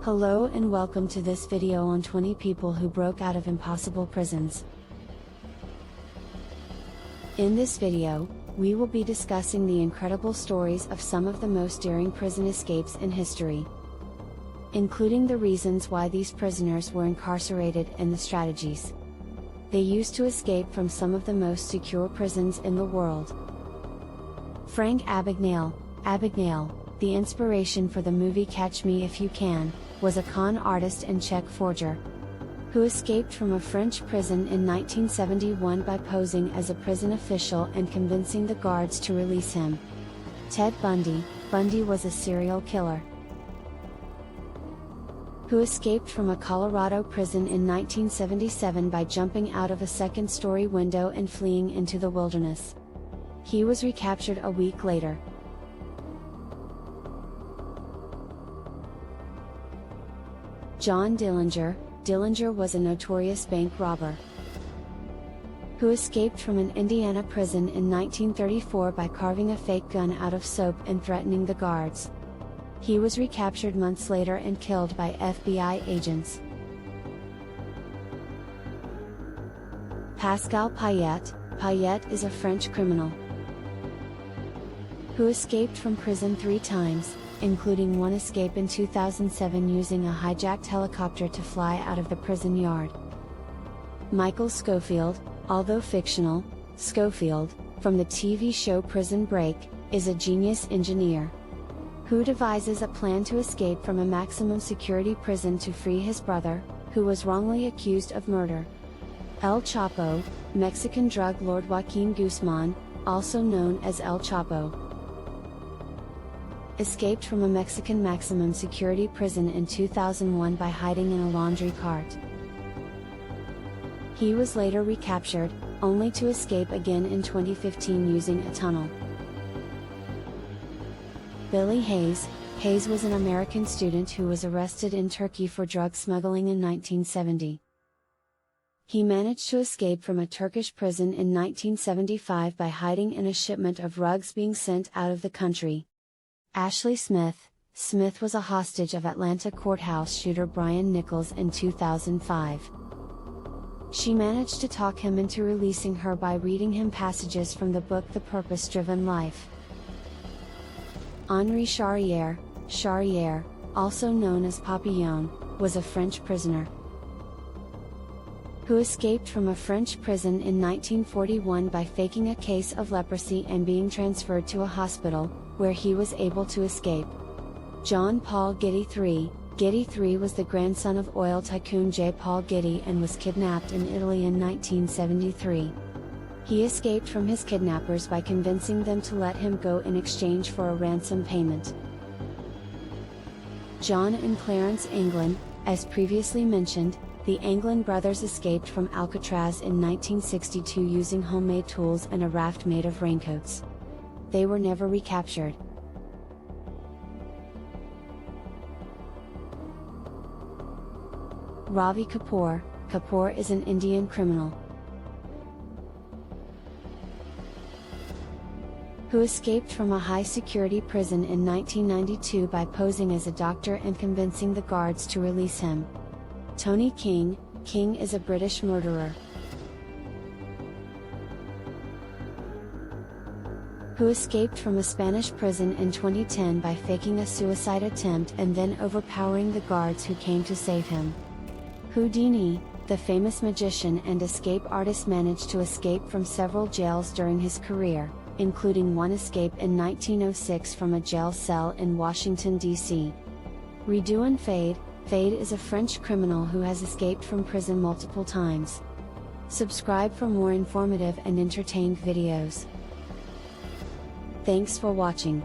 Hello and welcome to this video on 20 people who broke out of impossible prisons. In this video, we will be discussing the incredible stories of some of the most daring prison escapes in history, including the reasons why these prisoners were incarcerated and the strategies they used to escape from some of the most secure prisons in the world. Frank Abagnale, the inspiration for the movie Catch Me If You Can, was a con artist and check forger who escaped from a French prison in 1971 by posing as a prison official and convincing the guards to release him. Ted Bundy was a serial killer who escaped from a Colorado prison in 1977 by jumping out of a second-story window and fleeing into the wilderness. He was recaptured a week later. John Dillinger was a notorious bank robber who escaped from an Indiana prison in 1934 by carving a fake gun out of soap and threatening the guards. He was recaptured months later and killed by FBI agents. Pascal Payette is a French criminal who escaped from prison 3 times, including one escape in 2007 using a hijacked helicopter to fly out of the prison yard. Michael Scofield, although fictional, Scofield, from the TV show Prison Break, is a genius engineer who devises a plan to escape from a maximum security prison to free his brother, who was wrongly accused of murder. El Chapo, Mexican drug lord Joaquin Guzman, also known as El Chapo, escaped from a Mexican maximum security prison in 2001 by hiding in a laundry cart. He was later recaptured, only to escape again in 2015 using a tunnel. Billy Hayes was an American student who was arrested in Turkey for drug smuggling in 1970. He managed to escape from a Turkish prison in 1975 by hiding in a shipment of rugs being sent out of the country. Ashley Smith was a hostage of Atlanta courthouse shooter Brian Nichols in 2005. She managed to talk him into releasing her by reading him passages from the book The Purpose-Driven Life. Henri Charrière, also known as Papillon, was a French prisoner who escaped from a French prison in 1941 by faking a case of leprosy and being transferred to a hospital, where he was able to escape. John Paul Getty III was the grandson of oil tycoon J. Paul Getty and was kidnapped in Italy in 1973. He escaped from his kidnappers by convincing them to let him go in exchange for a ransom payment. John and Clarence Anglin, as previously mentioned, the Anglin brothers escaped from Alcatraz in 1962 using homemade tools and a raft made of raincoats. They were never recaptured. Ravi Kapoor is an Indian criminal who escaped from a high-security prison in 1992 by posing as a doctor and convincing the guards to release him. Tony King is a British murderer who escaped from a Spanish prison in 2010 by faking a suicide attempt and then overpowering the guards who came to save him. Houdini, the famous magician and escape artist, managed to escape from several jails during his career, including one escape in 1906 from a jail cell in Washington, D.C. Redouane Faid is a French criminal who has escaped from prison multiple times. Subscribe for more informative and entertained videos. Thanks for watching.